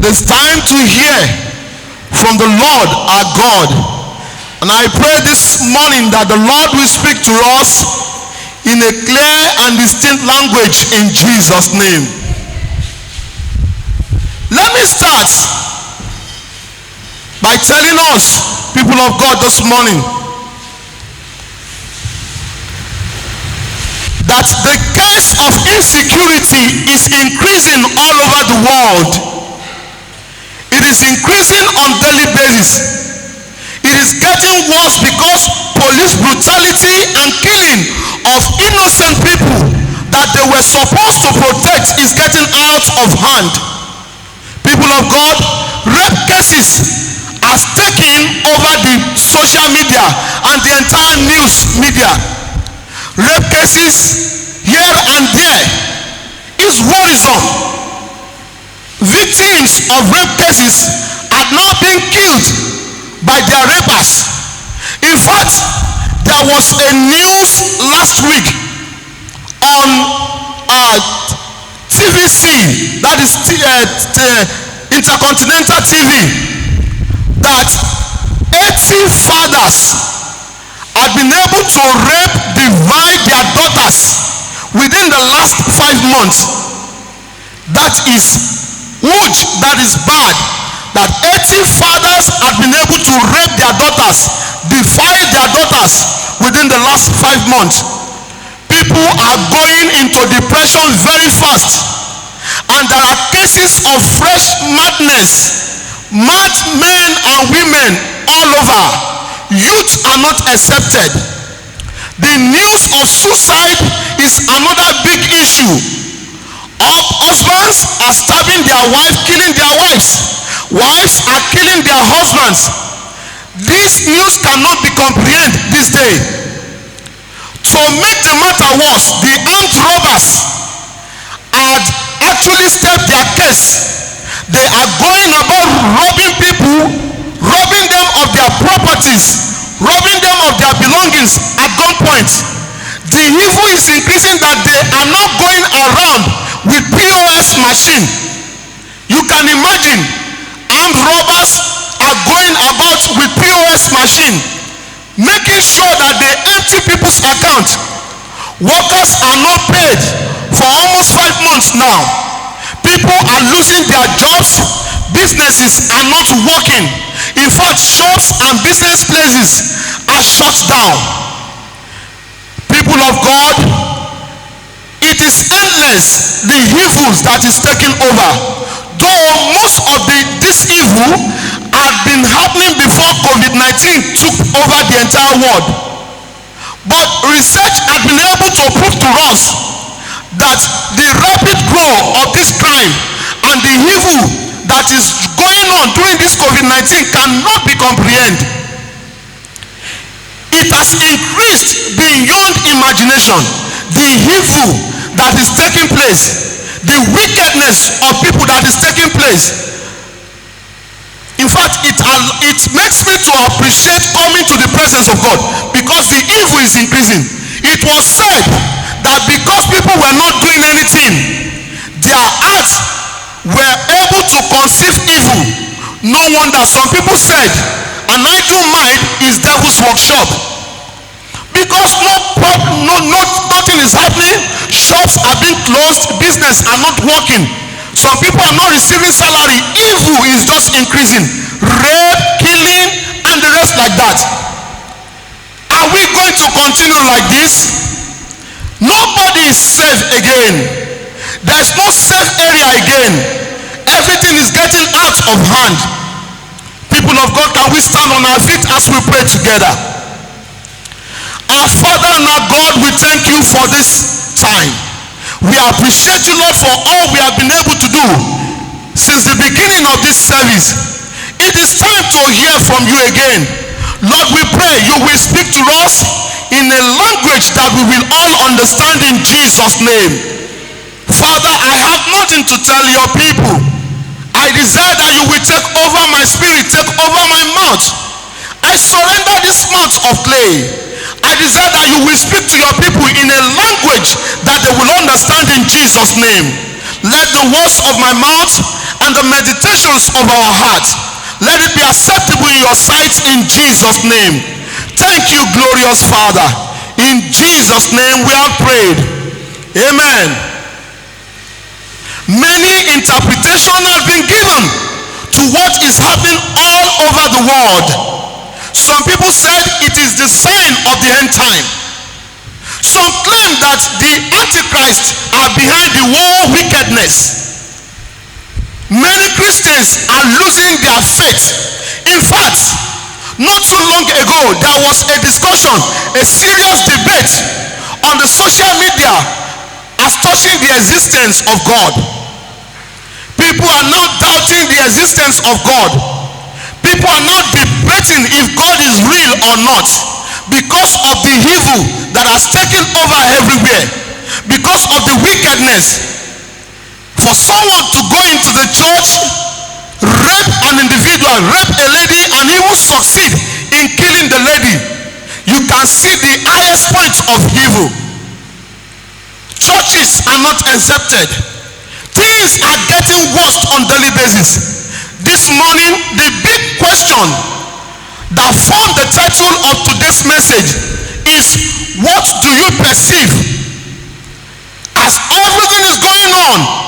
is time to hear from the Lord our God. And I pray this morning that the Lord will speak to us in a clear and distinct language in Jesus' name. Let me start by telling us, people of God, this morning, that the case of insecurity is increasing all over the world. It is increasing on daily basis. It is getting worse because police brutality and killing of innocent people that they were supposed to protect is getting out of hand. People of God, rape cases has taken over the social media and the entire news media. Rape cases here and there is worrisome. Victims of rape cases are now being killed by their rapers. In fact, there was a news last week on TVC, that is Intercontinental TV, that 80 fathers have been able to divide their daughters within the last 5 months. That is huge, that is bad. That 80 fathers have been able to rape their daughters, divide their daughters within the last 5 months. People are going into depression very fast. And there are cases of fresh madness. Mad men and women all over. Youth are not accepted. The news of suicide is another big issue. Husbands are stabbing their wives, killing their wives. Wives are killing their husbands. This news cannot be comprehended this day. To make the matter worse, the armed robbers had actually stepped their case. They are going about robbing people, robbing them of their properties, robbing them of their belongings at gunpoint. The evil is increasing that they are now going around with POS machine. You can imagine, armed robbers are going about with POS machine, making sure that they empty people's account. Workers are not paid for almost 5 months now. People are losing their jobs. Businesses are not working. In fact, shops and business places are shut down. People of God, it is endless, the evils that is taking over. Though most of this evil had been happening before COVID-19 took over the entire world. But research had been able to prove to us that the rapid growth of this crime and the evil that is going on during this COVID-19 cannot be comprehended. It has increased beyond imagination. The evil that is taking place, the wickedness of people that is taking place. In fact, it makes me to appreciate coming to the presence of God because the evil is increasing. It was said that because people were not doing anything, their hearts were able to conceive evil. No wonder some people said an idle mind is devil's workshop. Because nothing is happening, shops are being closed, business are not working, some people are not receiving salary, evil is just increasing, rape, killing, and the rest like that. Are we going to continue like this? Nobody is safe again. There's no safe area again. Everything is getting out of hand. People of God, can we stand on our feet as we pray together? Our Father and our God, we thank you for this time. We appreciate you, Lord, for all we have been able to do since the beginning of this service. It is time to hear from you again. Lord, we pray you will speak to us in a language that we will all understand in Jesus' name. Father, I have nothing to tell your people. I desire that you will take over my spirit, take over my mouth. I surrender this mouth of clay. I desire that you will speak to your people in a language that they will understand in Jesus' name. Let the words of my mouth and the meditations of our heart, let it be acceptable in your sight in Jesus' name. Thank you, glorious Father. In Jesus' name we have prayed. Amen. Many interpretations have been given to what is happening all over the world. Some people said it is the sign of the end time. Some claim that the Antichrist are behind the world wickedness. Many Christians are losing their faith. In fact, not too long ago, there was a discussion, a serious debate on the social media as touching the existence of God. People are now doubting the existence of God. People are now debating if God is real or not because of the evil that has taken over everywhere, because of the wickedness. For someone to go into the church, rape an individual, rape a lady, and even succeed in killing the lady, you can see the highest point of evil. Churches are not exempted. Things are getting worse on daily basis. This morning, the big question that formed the title of today's message is, what do you perceive? As everything is going on,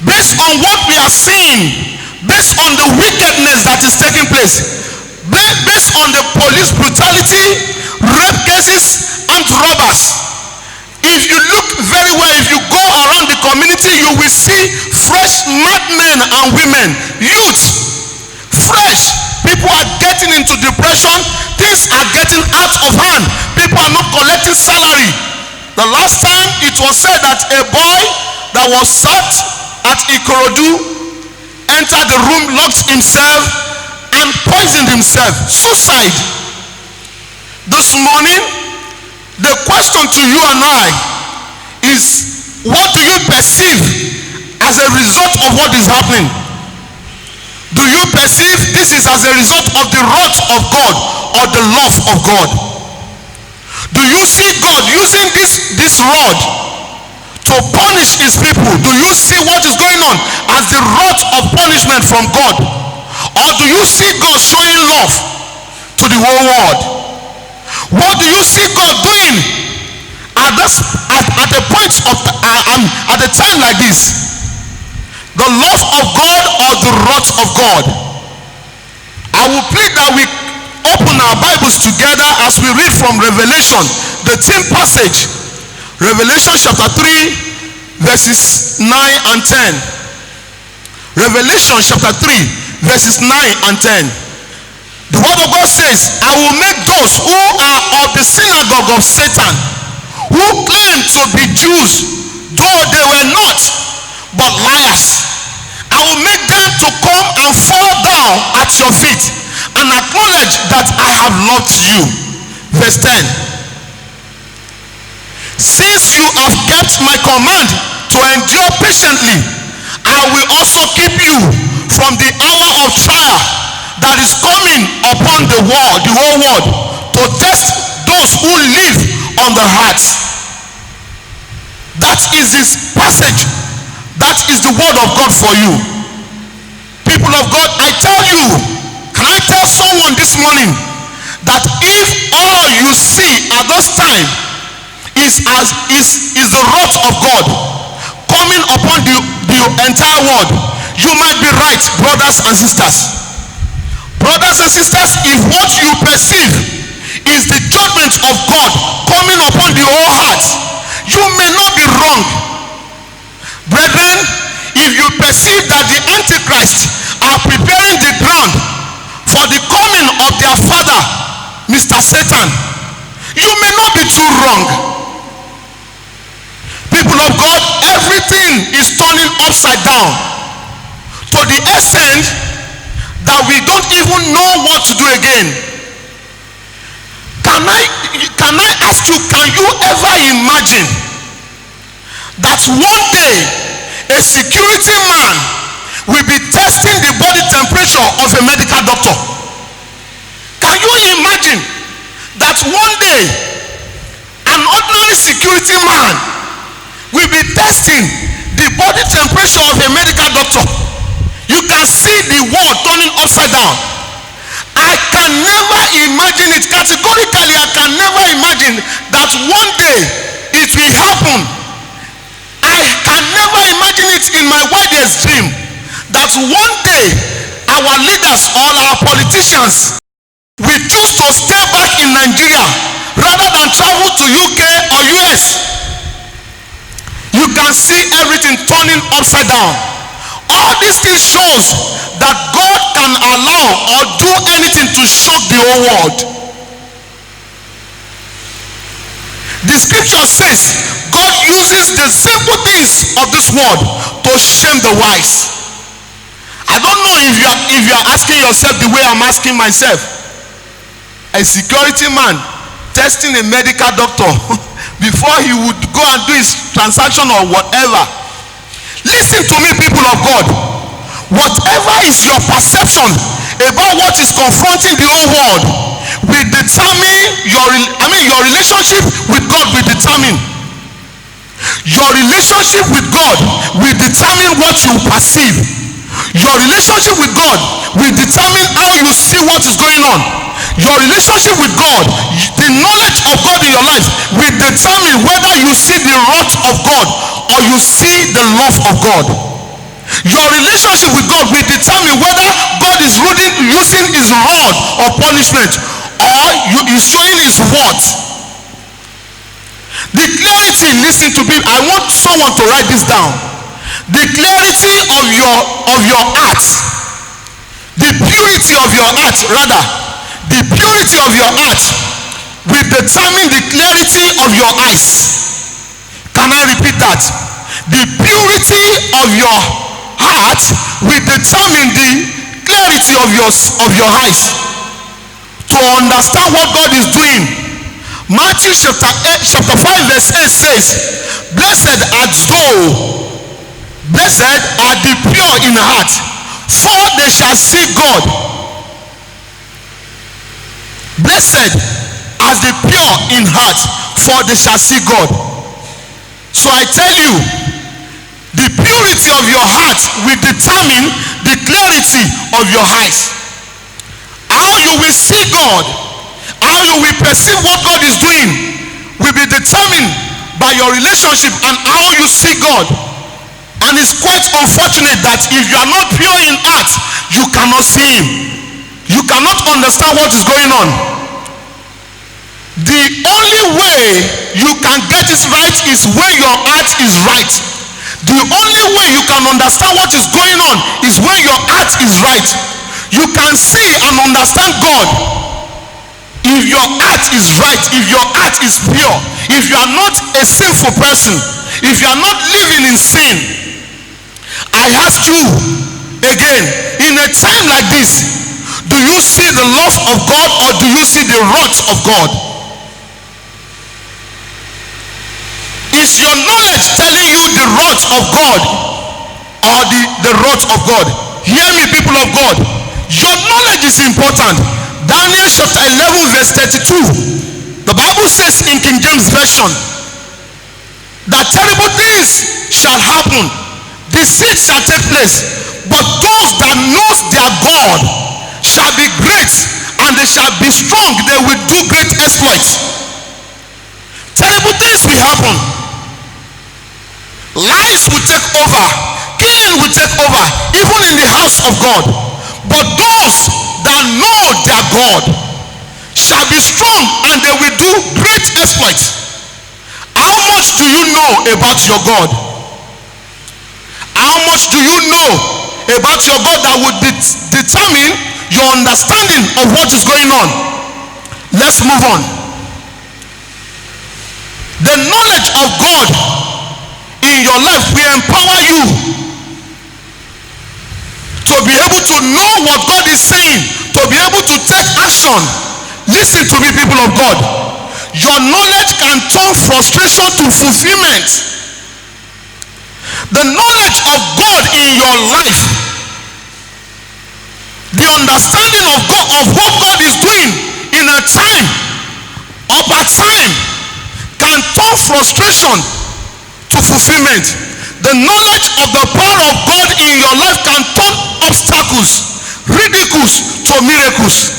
based on what we are seeing, based on the wickedness that is taking place, based on the police brutality, rape cases, and robbers. If you look very well, if you go around the community, you will see fresh madmen and women, youth, fresh. People are getting into depression. Things are getting out of hand. People are not collecting salary. The last time it was said that a boy that was sacked at Ikorodu entered the room, locked himself, and poisoned himself. Suicide. This morning, the question to you and I is, what do you perceive as a result of what is happening? Do you perceive this is as a result of the wrath of God or the love of God? Do you see God using this rod to punish his people? Do you see what is going on as the wrath of punishment from God? Or do you see God showing love to the whole world? What do you see God doing at a point of at a time like this? The love of God or the wrath of God? I will plead that we open our Bibles together as we read from Revelation, the theme passage. Revelation chapter 3 verses 9 and 10. Revelation chapter 3 verses 9 and 10. The word of God says, I will make those who are of the synagogue of Satan, who claim to be Jews, though they were not, but liars. I will make them to come and fall down at your feet and acknowledge that I have loved you. Verse 10. Since you have kept my command to endure patiently, I will also keep you from the hour of trial that is coming upon the world, the whole world, to test those who live on the heart. That is this passage. That is the word of God for you. People of God, I tell you, can I tell someone this morning that if all you see at this time is the wrath of God coming upon the entire world, you might be right, brothers and sisters. Brothers and sisters, if what you perceive is the judgment of God coming upon the whole heart, you may not be wrong. Brethren, if you perceive that the Antichrist are preparing the ground for the coming of their father, Mr. Satan, you may not be too wrong. People of God, everything is turning upside down to the extent that we don't even know what to do again. Can I ask you, can you ever imagine that one day a security man will be testing the body temperature of a medical doctor? Can you imagine that one day an ordinary security man will be testing the body temperature of a medical doctor? You can see the world turning upside down. I can never imagine it. Categorically, I can never imagine that one day it will happen. I can never imagine it in my wildest dream that one day our leaders or our politicians will choose to stay back in Nigeria rather than travel to UK or US. You can see everything turning upside down. All these things shows that God can allow or do anything to shock the whole world. The scripture says God uses the simple things of this world to shame the wise. I don't know if you are asking yourself the way I'm asking myself. A security man testing a medical doctor before he would go and do his transaction or whatever. Listen to me, people of God. Whatever is your perception about what is confronting the whole world will determine your relationship with God will determine. Your relationship with God will determine what you perceive. Your relationship with God will determine how you see what is going on. Your relationship with God, the knowledge of God in your life will determine whether you see the wrath of God or you see the love of God. Your relationship with God will determine whether God is using his rod or punishment or is showing his worth. The clarity, listen to me, I want someone to write this down. The clarity of your heart, the purity of your heart, rather, the purity of your heart will determine the clarity of your eyes. Can I repeat that? The purity of your heart will determine the clarity of your eyes to understand what God is doing. Matthew chapter 5 verse 8 says, blessed are the pure in heart, for they shall see God. Blessed are the pure in heart, for they shall see God. So I tell you, the purity of your heart will determine the clarity of your eyes. How you will see God, how you will perceive what God is doing will be determined by your relationship and how you see God. And it's quite unfortunate that if you are not pure in heart, you cannot see him. You cannot understand what is going on. The only way you can get it right is when your heart is right. The only way you can understand what is going on is when your heart is right. You can see and understand God if your heart is right, if your heart is pure, if you are not a sinful person, if you are not living in sin. I ask you again, in a time like this, do you see the love of God or do you see the wrath of God? Is your knowledge telling you the wrath of God or the wrath of God? Hear me, people of God. Your knowledge is important. Daniel chapter 11 verse 32. The Bible says in King James Version that terrible things shall happen. Deceit shall take place. But those that knows their God shall be great, and they shall be strong. They will do great exploits. Terrible things will happen. Lies will take over. Killing will take over, even in the house of God. But those that know their God shall be strong, and they will do great exploits. How much do you know about your God? How much do you know about your God that would determine your understanding of what is going on? Let's move on. The knowledge of God in your life will empower you to be able to know what God is saying, to be able to take action. Listen to me, people of God. Your knowledge can turn frustration to fulfillment. The knowledge of God in your life, the understanding of God, of what God is doing in a time or by time, can turn frustration to fulfillment. The knowledge of the power of God in your life can turn obstacles, ridicules to miracles.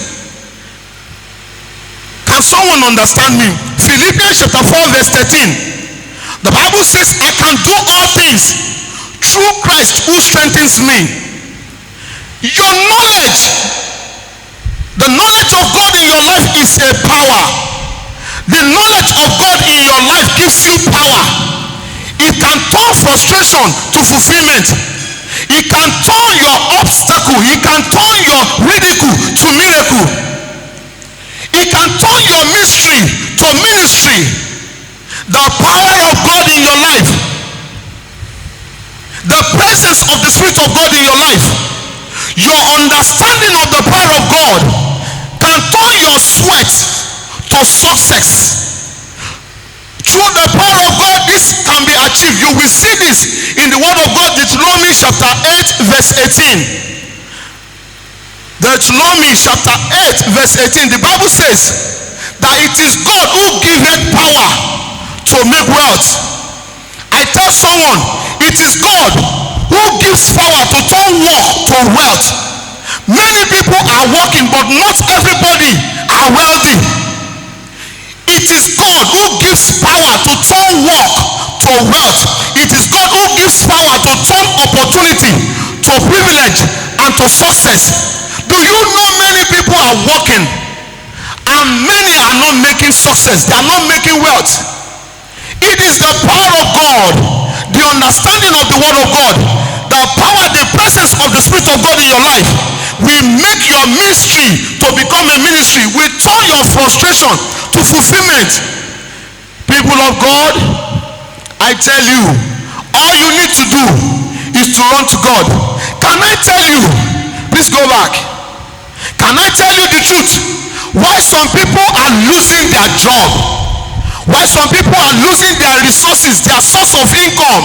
Can someone understand me? Philippians chapter 4 verse 13. The Bible says, I can do all things through Christ who strengthens me. Your knowledge, the knowledge of God in your life is a power. The knowledge of God in your life gives you power. It can turn frustration to fulfillment. It can turn your obstacle, it can turn your ridicule to miracle. It can turn your mystery to ministry. The power of God in your life, the presence of the Spirit of God in your life, your understanding of the power of God can turn your sweat to success. Through the power of God, this can be achieved. You will see this in the word of God, Deuteronomy chapter 8 verse 18. Deuteronomy chapter 8 verse 18. The Bible says that it is God who giveth power to make wealth. I tell someone, it is God who gives power to turn work to wealth. Many people are working, but not everybody are wealthy. It is God who gives power to turn work to wealth. It is God who gives power to turn opportunity to privilege and to success. Do you know many people are working and many are not making success? They are not making wealth. It is the power of God, the understanding of the word of God, the power, the presence of the Spirit of God in your life will make your ministry to become a ministry, will turn your frustration to fulfillment. People of God, I tell you, all you need to do is to run to God. Can I tell you, please go back. Can I tell you the truth? Why some people are losing their job? Why some people are losing their resources, their source of income?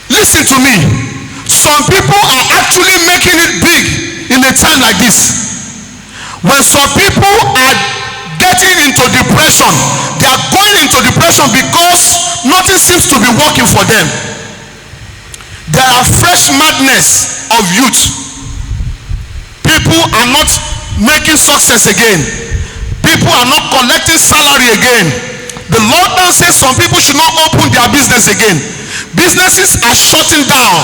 Listen to me. Some people are actually making it big in a time like this. When some people are getting into depression, they are going into depression because nothing seems to be working for them. There are fresh madness of youth. People are not making success again. People are not collecting salary again. The Lord now says some people should not open their business again. Businesses are shutting down.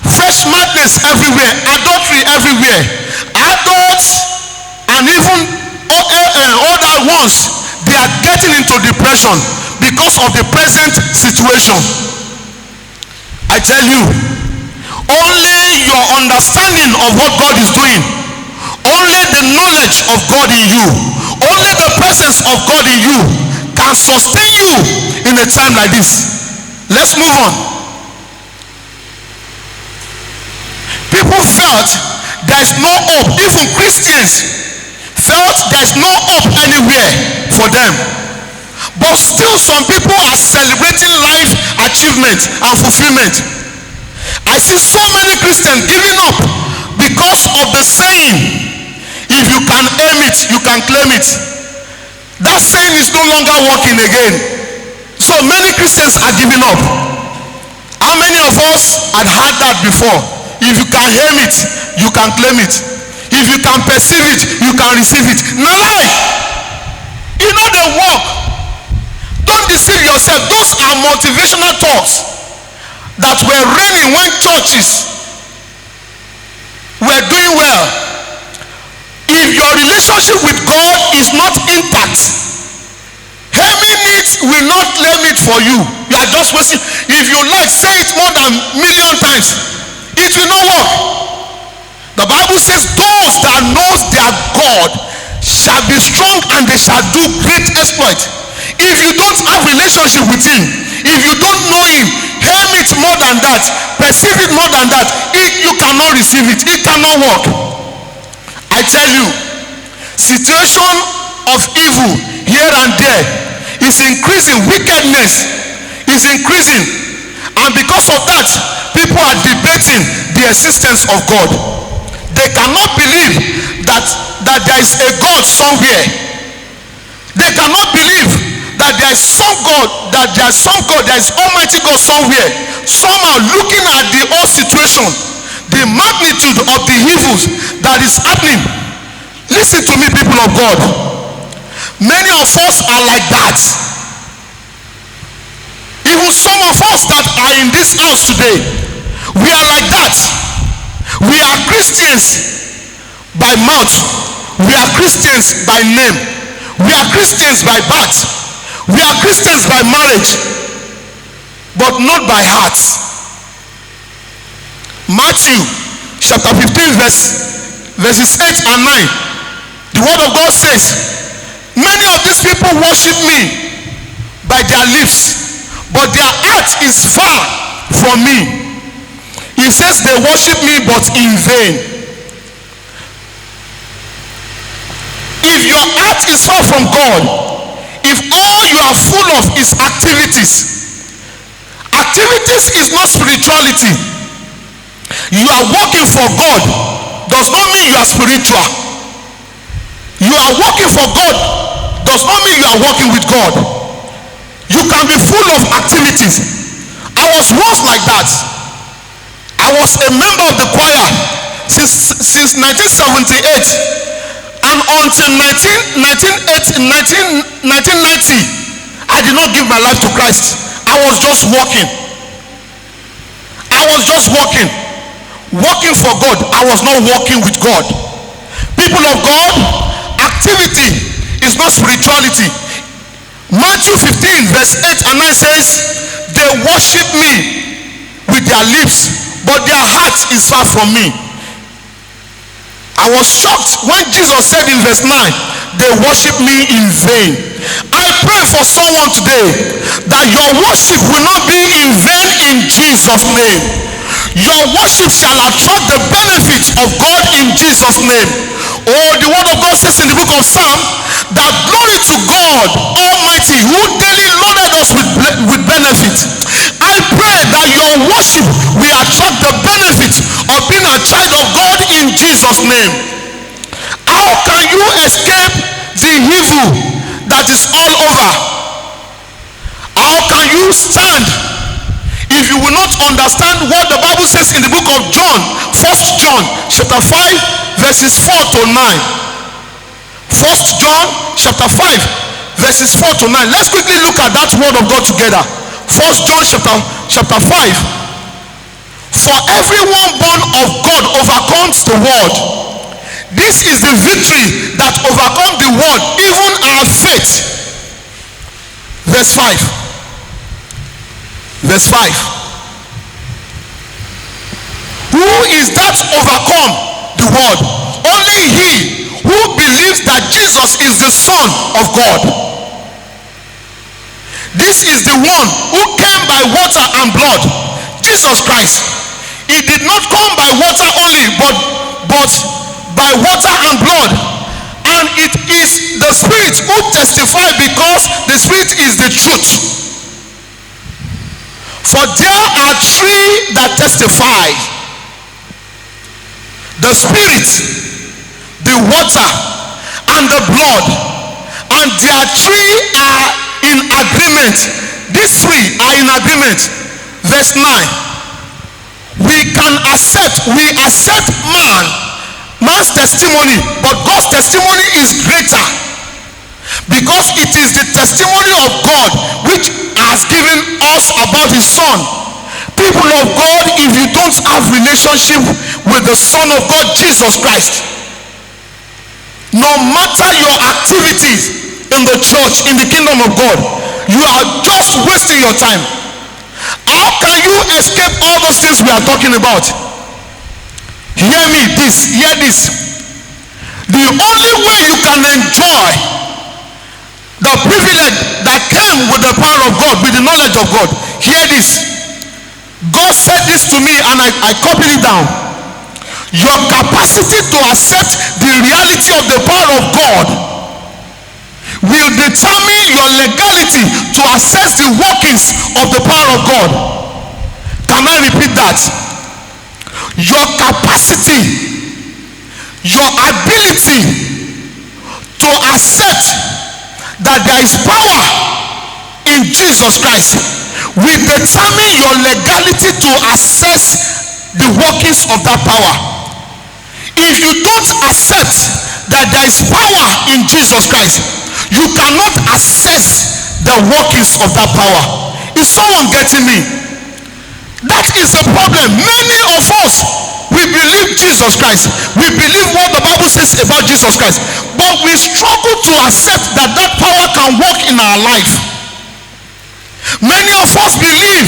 Fresh madness everywhere. Adultery everywhere. Adults and even older ones, they are getting into depression because of the present situation. I tell you, only your understanding of what God is doing, only the knowledge of God in you, only the presence of God in you can sustain you in a time like this. Let's move on. People felt there is no hope. Even Christians felt there is no hope anywhere for them. But still some people are celebrating life achievement and fulfillment. I see so many Christians giving up because of the saying, if you can aim it, you can claim it. That saying is no longer working again. So many Christians are giving up. How many of us had heard that before? If you can aim it, you can claim it. If you can perceive it, you can receive it. No lie. You know the work. Don't deceive yourself. Those are motivational talks that were reigning when churches were doing well. If your relationship with God is not intact, aiming it will not claim it for you. You are just wasting. If you like, say it more than million times, it will not work. The Bible says those that knows their God shall be strong and they shall do great exploit. If you don't have relationship with him, if you don't know him, aim it more than that, perceive it more than that, you cannot receive it. It cannot work. I tell you, situation of evil here and there is increasing. Wickedness is increasing, and because of that, people are debating the existence of God. They cannot believe that there is a God somewhere. They cannot believe that there is some God that there is some God, there is Almighty God somewhere. Somehow looking at the whole situation, the magnitude of the evils that is happening. Listen to me, people of God. Many of us are like that. Even some of us that are in this house today, we are like that. We are Christians by mouth. We are Christians by name. We are Christians by birth. We are Christians by marriage, but not by heart. Matthew chapter 15 verses 8 and 9. The word of God says, many of these people worship me by their lips, but their heart is far from me. He says they worship me but in vain. If your heart is far from God, if all you are full of is activities is not spirituality. You are working for God does not mean you are spiritual. You are working for God does not mean you are working with God. You can be full of activities. I was once like that. I was a member of the choir since 1978, and until 1990 I did not give my life to Christ. I was just working for God. I was not working with God. People of God, activity is not spirituality. Matthew 15 verse 8 and 9 says, they worship me with their lips, but their heart is far from me. I was shocked when Jesus said in verse 9, they worship me in vain. I pray for someone today that your worship will not be in vain in Jesus' name. Your worship shall attract the benefits of God in Jesus' name. Oh, the word of God says in the book of Psalm that glory to God Almighty who daily loaded us with benefits. I pray that your worship will attract the benefits of being a child of God in Jesus' name. How can you escape the evil that is all over? How can you stand if you will not understand what the Bible says in the book of John, 1 John chapter 5 verses 4 to 9. 1 John chapter 5 verses 4 to 9. Let's quickly look at that word of God together. 1 John chapter 5. For everyone born of God overcomes the world. This is the victory that overcomes the world, even our faith. Verse 5. Verse 5. Who is that overcome the world? Only he who believes that Jesus is the Son of God. This is the one who came by water and blood, Jesus Christ. He did not come by water only, but by water and blood. And it is the Spirit who testifies, because the Spirit is the truth. For there are three that testify: the Spirit, the water, and the blood. And their three are in agreement. These three are in agreement. Verse 9. We accept man's testimony, but God's testimony is greater, because it is the testimony of God which has given us about his Son. People of God, if you don't have relationship with the Son of God, Jesus Christ, no matter your activities in the church, in the kingdom of God, you are just wasting your time. How can you escape all those things we are talking about? Hear this. The only way you can enjoy the privilege that came with the power of God, with the knowledge of God, hear this. God said this to me, and I copied it down. Your capacity to accept the reality of the power of God will determine your legality to access the workings of the power of God. Can I repeat that? Your capacity, your ability to accept that there is power in in Jesus Christ will determine your legality to access the workings of that power. If you don't accept that there is power in Jesus Christ, you cannot access the workings of that power. Is someone getting me? That is a problem. Many of us, we believe Jesus Christ, we believe what the Bible says about Jesus Christ, but we struggle to accept that that power can work in our life. Many of us believe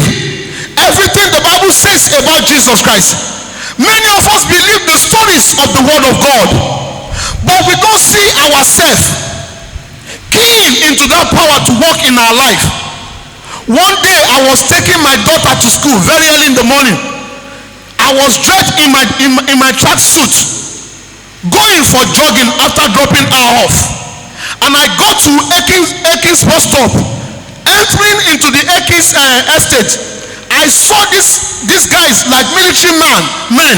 everything the Bible says about Jesus Christ. Many of us believe the stories of the Word of God, but we don't see ourselves keying into that power to work in our life. One day I was taking my daughter to school very early in the morning. I was dressed in my track suit, going for jogging after dropping her off, and I got to Ekins bus stop. Entering into the Ekins estate, I saw these guys like military men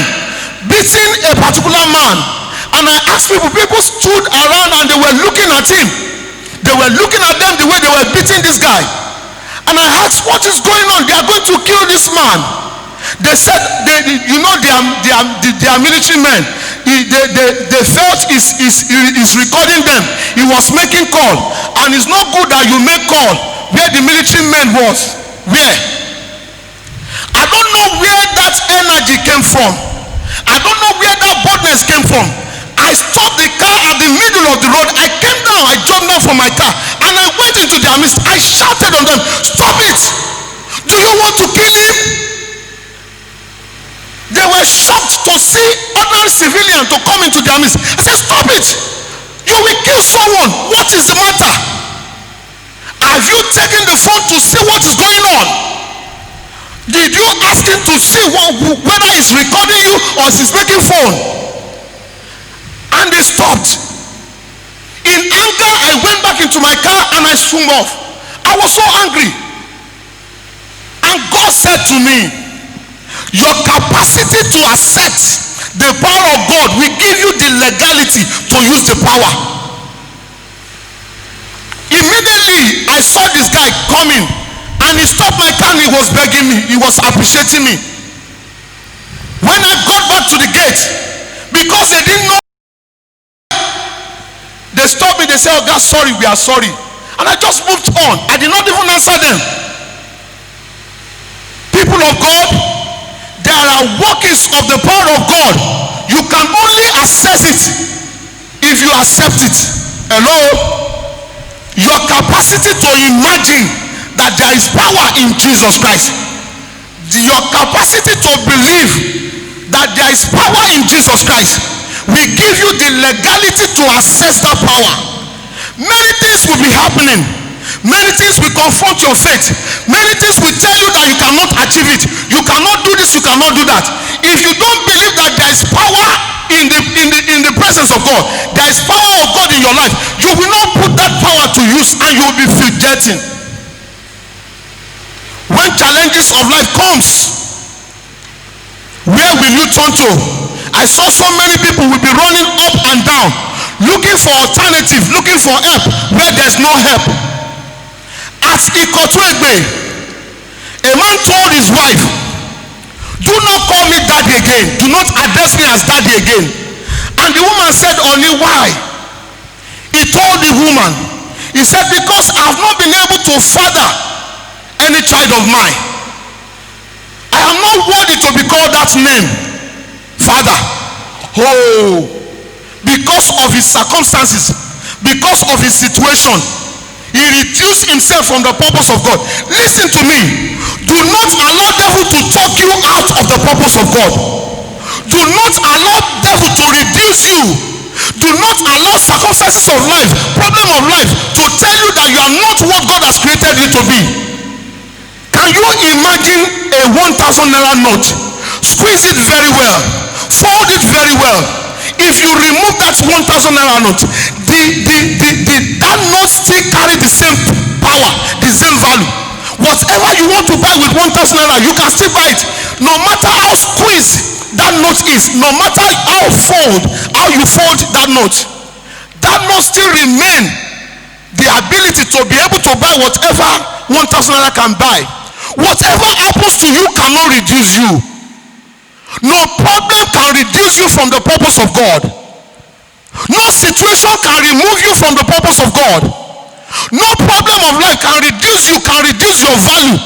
beating a particular man, and I asked people stood around and they were looking at him. They were looking at them the way they were beating this guy, and I asked, what is going on? They are going to kill this man. They said they are military men. They felt he's recording them. He was making call, and it's not good that you make call where the military men was. Where? I don't know where that energy came from. I don't know where that boldness came from. I stopped the car at the middle of the road. I came down, I jumped down from my car, and I went into their midst. I shouted on them, stop it! Do you want to kill him? They were shocked to see ordinary civilians to come into their midst. I said, stop it! You will kill someone. What is the matter? Have you taken the phone to see what is going on? Did you ask him to see whether he's recording you or he's making phone? And they stopped. In anger, I went back into my car and I swung off. I was so angry. And God said to me, your capacity to accept the power of God will give you the legality to use the power. Immediately, I saw this guy coming, and he stopped my car and he was begging me. He was appreciating me. When I got back to the gate, because they didn't know, they stopped me. They said, oh God, sorry, we are sorry. And I just moved on. I did not even answer them. People of God, there are workings of the power of God. You can only access it if you accept it. Hello? Your capacity to imagine that there is power in Jesus Christ, your capacity to believe that there is power in Jesus Christ will give you the legality to access that power. Many things will be happening. Many things will confront your faith. Many things will tell you that you cannot achieve it. You cannot do this, you cannot do that. If you don't believe that there is power in the presence of God, there is power of God in your life, you will not put that power to use and you will be fidgeting. When challenges of life comes, where will you turn to? I saw so many people will be running up and down, looking for alternative, looking for help where there's no help. At Ikotuegbe, a man told his wife, do not call me daddy again. Do not address me as daddy again. And the woman said, only why? He told the woman, he said, because I have not been able to father any child of mine. I am not worthy to be called that name, father. Oh, because of his circumstances, because of his situation, he reduced himself from the purpose of God. Listen to me. Do not allow devil to talk you out of the purpose of God. Do not allow devil to reduce you. Do not allow circumstances of life, problem of life, to tell you that you are not what God has created you to be. Can you imagine a 1,000 naira note? Squeeze it very well. Fold it very well. If you remove that 1,000 naira note, that note still carry the same power, the same value. Whatever you want to buy with 1,000 naira, you can still buy it. No matter how squeezed that note is, no matter how you fold that note still remain the ability to be able to buy whatever 1,000 naira can buy. Whatever happens to you cannot reduce you. No problem can reduce you from the purpose of God. No situation can remove you from the purpose of God. No problem of life can reduce you, can reduce your value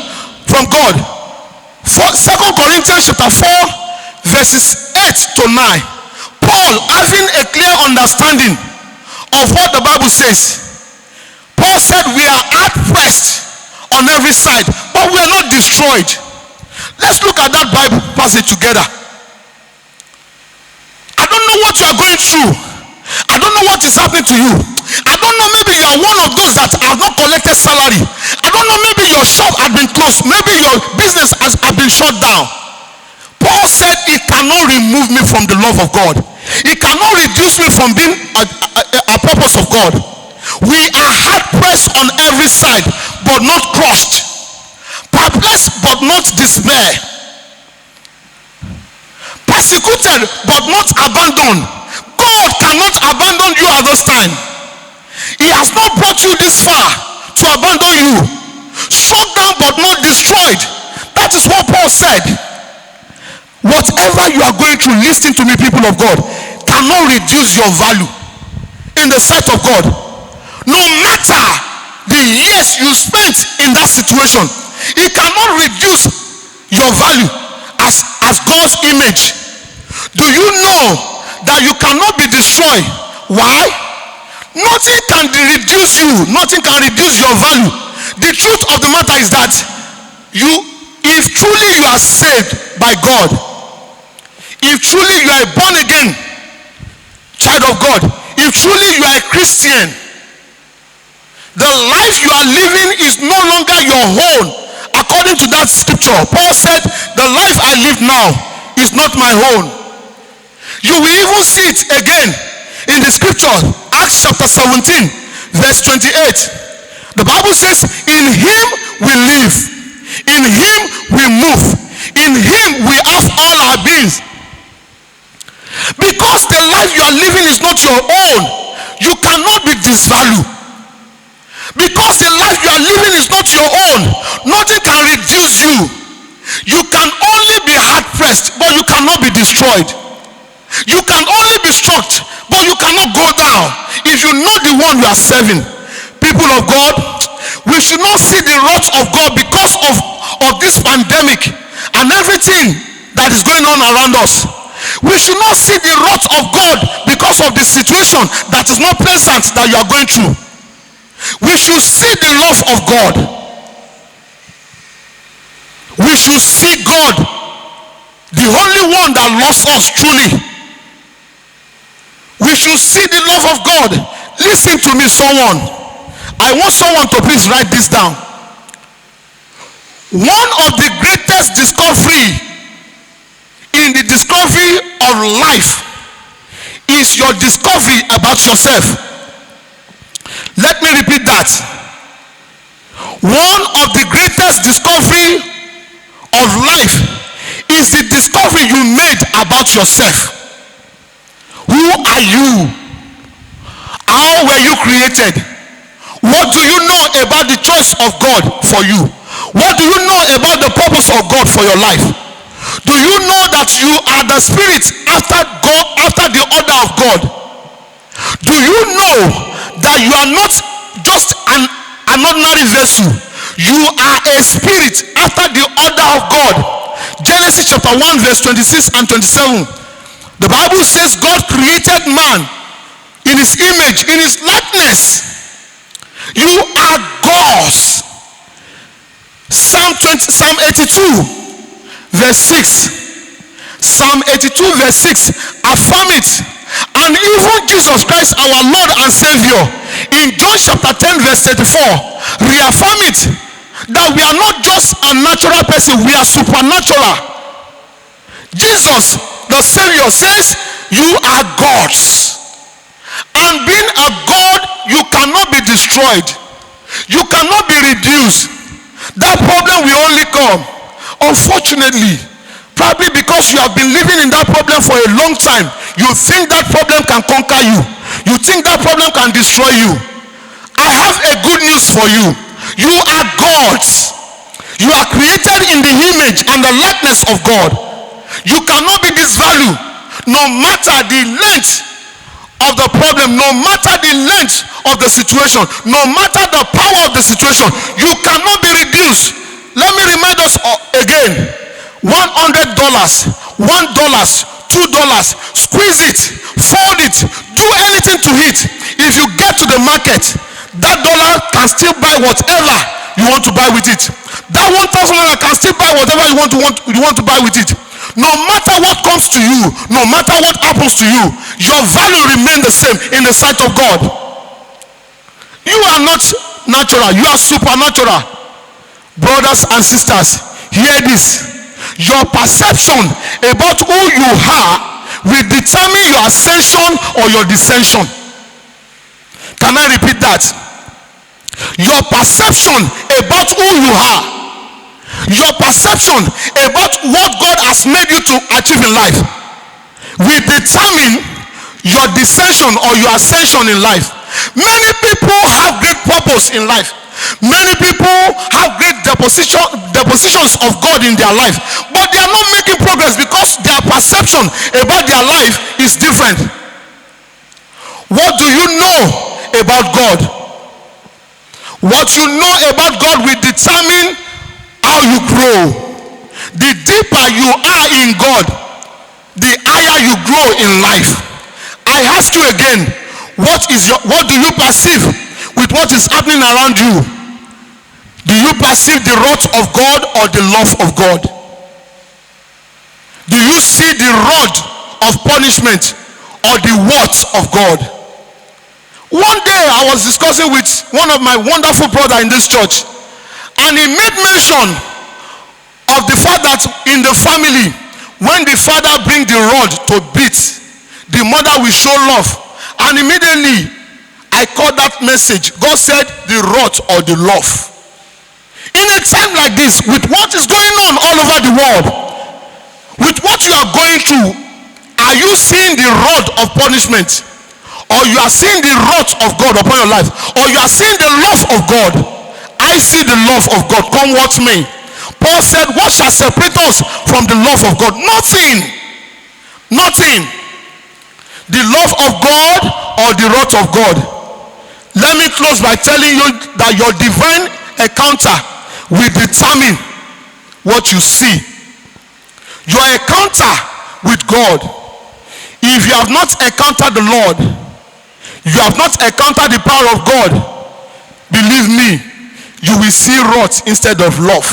from God. For 2 Corinthians chapter 4 verses 8 to 9, Paul, having a clear understanding of what the Bible says, Paul said we are hard pressed on every side, but we are not destroyed. Let's look at that Bible passage together. I don't know what you are going through. I don't know what is happening to you. I don't know, maybe you are one of those that have not collected salary. I don't know, maybe your shop has been closed. Maybe your business has been shut down. Paul said it cannot remove me from the love of God. It cannot reduce me from being a purpose of God. We are hard pressed on every side, but not crushed. Perplexed, but not despair. Persecuted, but not abandoned. God cannot abandon you at this time. He has not brought you this far to abandon you. Struck down, but not destroyed. That is what Paul said. Whatever you are going through, listen to me, people of God, cannot reduce your value in the sight of God. No matter the years you spent in that situation, it cannot reduce your value as God's image. Do you know that you cannot be destroyed? Why? Nothing can reduce you. Nothing can reduce your value. The truth of the matter is that if truly you are saved by God, if truly you are a born again child of God, if truly you are a Christian, the life you are living is no longer your own. According to that scripture, Paul said, the life I live now is not my own. You will even see it again in the scripture, Acts chapter 17 verse 28. The Bible says, in him we live, in him we move, in him we have all our beings. Because the life you are living is not your own, you cannot be disvalued. Because the life you are living is not your own, nothing can reduce you. You can only be hard pressed, but you cannot be destroyed. You can only be struck, but you cannot go down if you know the one you are serving. People of God, we should not see the wrath of God because of this pandemic and everything that is going on around us. We should not see the wrath of God because of the situation that is not pleasant that you are going through. We should see the love of God. We should see God, the only one that loves us truly. We should see the love of God. Listen to me, someone. I want someone to please write this down. One of the greatest discovery in the discovery of life is your discovery about yourself. Let me repeat that. One of the greatest discovery of life is the discovery you made about yourself. Who are you? How were you created? What do you know about the choice of God for you? What do you know about the purpose of God for your life? Do you know that you are the spirit after God, after the order of God? Do you know that you are not just an ordinary vessel? You are a spirit after the order of God. Genesis chapter 1 verse 26 and 27. The Bible says God created man in his image, in his likeness. You are God's. Psalm 82 verse 6. Psalm 82 verse 6. Affirm it. And even Jesus Christ, our Lord and Savior, in John chapter 10 verse 34, reaffirm it, that we are not just a natural person, we are supernatural. Jesus, the Savior, says you are gods. And being a God, you cannot be destroyed. You cannot be reduced. That problem will only come. Unfortunately, probably because you have been living in that problem for a long time, you think that problem can conquer you. You think that problem can destroy you. I have a good news for you. You are God's. You are created in the image and the likeness of God. You cannot be disvalued no matter the length of the problem, no matter the length of the situation, no matter the power of the situation. You cannot be reduced. Let me remind us again. $100, $1, $2, squeeze it, fold it, do anything to it. If you get to the market, that dollar can still buy whatever you want to buy with it. That $1,000 can still buy whatever you want to buy with it. No matter what comes to you, no matter what happens to you, your value remains the same in the sight of God. You are not natural, you are supernatural. Brothers and sisters, hear this. Your perception about who you are will determine your ascension or your descension. Can I repeat that? Your perception about who you are, your perception about what God has made you to achieve in life will determine your descension or your ascension in life. Many people have great purpose in life. Many people have great depositions of God in their life, but they are not making progress because their perception about their life is different. What do you know about God? What you know about God will determine how you grow. The deeper you are in God, the higher you grow in life. I ask you again, what do you perceive with what is happening around you? Do you perceive the wrath of God or the love of God? Do you see the rod of punishment or the words of God? One day I was discussing with one of my wonderful brothers in this church, and he made mention of the fact that in the family, when the father brings the rod to beat, the mother will show love. And immediately I caught that message. God said the wrath or the love. In a time like this, with what is going on all over the world, with what you are going through, are you seeing the rod of punishment, or you are seeing the wrath of God upon your life, or you are seeing the love of God? I see the love of God. Come watch me. Paul said, what shall separate us from the love of God? Nothing. Nothing. The love of God or the wrath of God. Let me close by telling you that your divine encounter will determine what you see. Your encounter with God. If you have not encountered the Lord, you have not encountered the power of God, believe me, you will see wrath instead of love.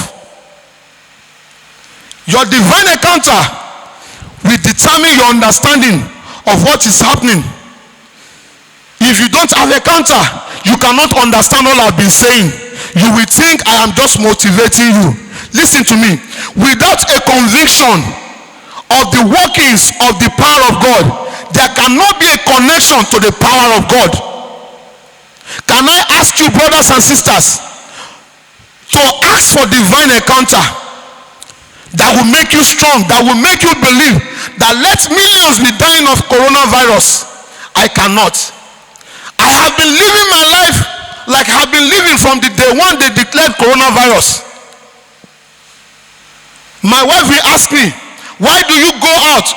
Your divine encounter will determine your understanding of what is happening. If you don't have encounter, you cannot understand all I've been saying. You will think I am just motivating you. Listen to me. Without a conviction of the workings of the power of God, there cannot be a connection to the power of God. Can I ask you, brothers and sisters, to ask for divine encounter that will make you strong, that will make you believe that let millions be dying of coronavirus? I cannot. I have been living my life like I have been living from the day one they declared coronavirus. My wife will ask me, why do you go out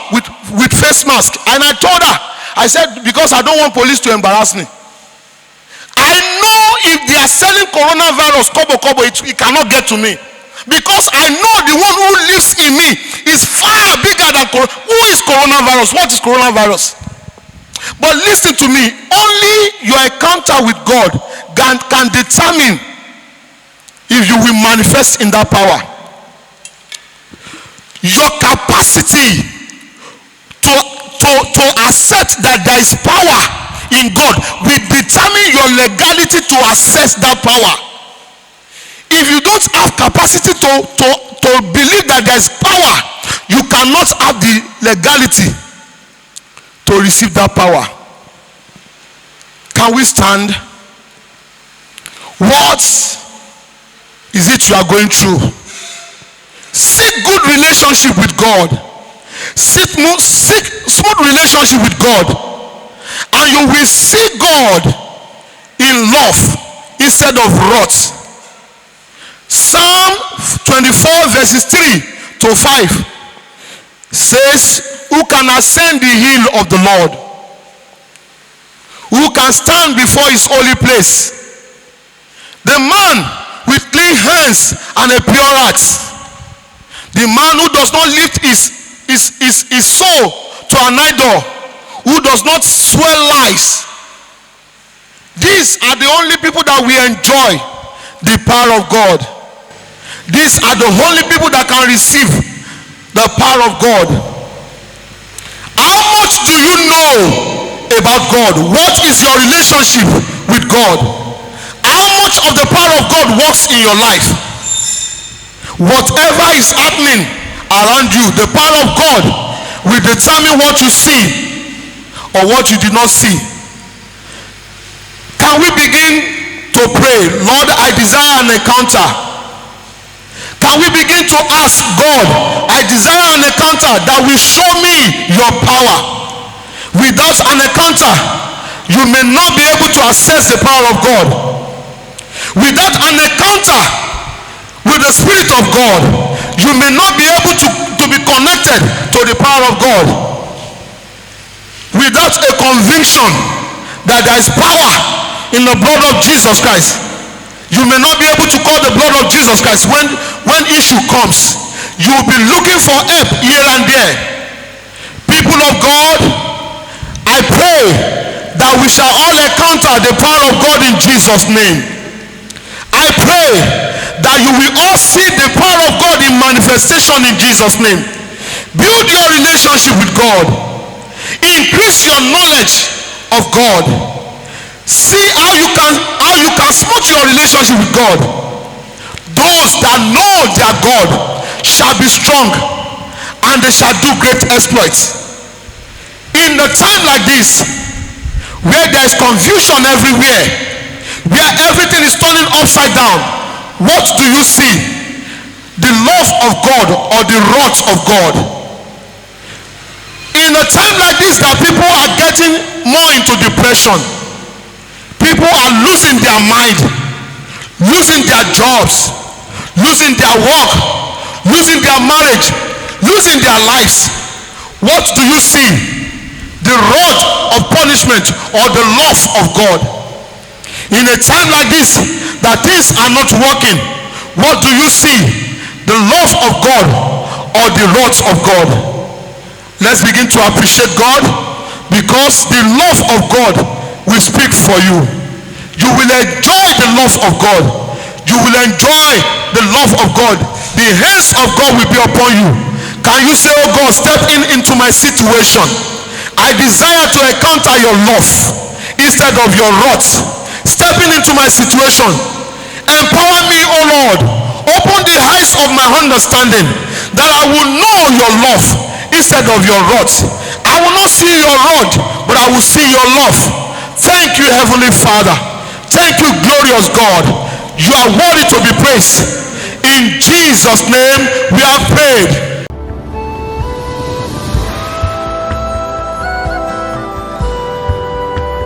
with face mask? And I told her, I said, because I don't want police to embarrass me. I know if they are selling coronavirus kobo, it cannot get to me, because I know the one who lives in me is far bigger than who is coronavirus. What is coronavirus? But listen to me, only your encounter with God can determine if you will manifest in that power. Your capacity to accept that there is power in God will determine your legality to access that power. If you don't have capacity to believe that there is power, you cannot have the legality to receive that power. Can we stand? What is it you are going through? Seek good relationship with God. Seek smooth relationship with God, and you will see God in love instead of wrath. Psalm 24 verses 3 to 5 says, who can ascend the hill of the Lord? Who can stand before his holy place? The man with clean hands and a pure heart. The man who does not lift his soul to an idol, who does not swear lies. These are the only people that we enjoy the power of God. These are the only people that can receive the power of God. How much do you know about God? What is your relationship with God? How much of the power of God works in your life? Whatever is happening around you, the power of God will determine what you see or what you did not see. Can we begin to pray? Lord, I desire an encounter. Can we begin to ask God, I desire an encounter that will show me your power. Without an encounter, you may not be able to access the power of God. Without an encounter with the Spirit of God, you may not be able to be connected to the power of God. Without a conviction that there is power in the blood of Jesus Christ, you may not be able to call the blood of Jesus Christ when issue comes. You will be looking for help here and there. People of God, I pray that we shall all encounter the power of God in Jesus' name. I pray that you will all see the power of God in manifestation in Jesus' name. Build your relationship with God. Increase your knowledge of God. See how you can smooth your relationship with God. Those that know their God shall be strong, and they shall do great exploits. In the time like this, where there is confusion everywhere, where everything is turning upside down, what do you see? The love of God or the wrath of God? In a time like this, that people are getting more into depression. People are losing their mind, losing their jobs, losing their work, losing their marriage, losing their lives. What do you see? The rod of punishment or the love of God. In a time like this, that things are not working, what do you see? The love of God or the wrath of God? Let's begin to appreciate God, because the love of God will speak for you. You will enjoy the love of God. You will enjoy the love of God. The hands of God will be upon you. Can you say, oh God, step into my situation. I desire to encounter your love instead of your wrath. Stepping into my situation. Empower me, oh Lord. Open the eyes of my understanding, that I will know your love instead of your wrath. I will not see your rod, but I will see your love. Thank you, Heavenly Father. Thank you, glorious God. You are worthy to be praised. In Jesus' name we have prayed.